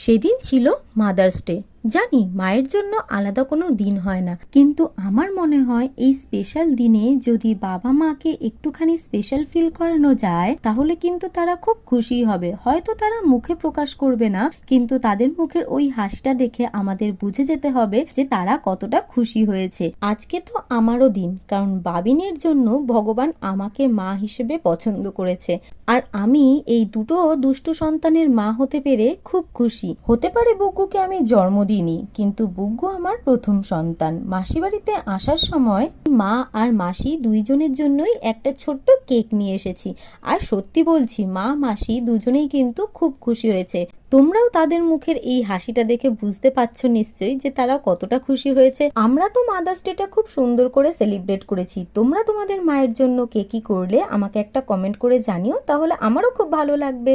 সেদিন ছিল mother's day. জানি মায়ের জন্য আলাদা কোনো দিন হয় না, কিন্তু আমার মনে হয় এই স্পেশাল দিনে যদি বাবা মাকে একটুখানি স্পেশাল ফিল করানো যায় তাহলে কিন্তু তারা খুব খুশি হবে। হয়তো তারা মুখে প্রকাশ করবে না, কিন্তু তাদের মুখের ওই হাসিটা দেখে আমাদের বুঝে যেতে হবে যে তারা কতটা খুশি হয়েছে। আজকে তো আমারও দিন, কারণ বাবিনের জন্য ভগবান আমাকে মা হিসেবে পছন্দ করেছে। আর আমি এই দুটো দুষ্টু সন্তানের মা হতে পেরে খুব খুশি। হতে পারে বুগ্গুকে আমি জন্ম দিইনি, কিন্তু বুগ্গু আমার প্রথম সন্তান। মাসি বাড়িতে আসার সময় মা আর মাসি দুইজনের জন্যই একটা ছোট্ট কেক নিয়ে এসেছি। আর সত্যি বলছি, মা মাসি দুজনেই কিন্তু খুব খুশি হয়েছে। তোমরাও তাদের মুখের এই হাসিটা দেখে বুঝতে পারছো নিশ্চয়ই যে তারা কতটা খুশি হয়েছে। আমরা তো মাদার্স ডেটা খুব সুন্দর করে সেলিব্রেট করেছি। তোমরা তোমাদের মায়ের জন্য কে কি করলে আমাকে একটা কমেন্ট করে জানিও, তাহলে আমারও খুব ভালো লাগবে।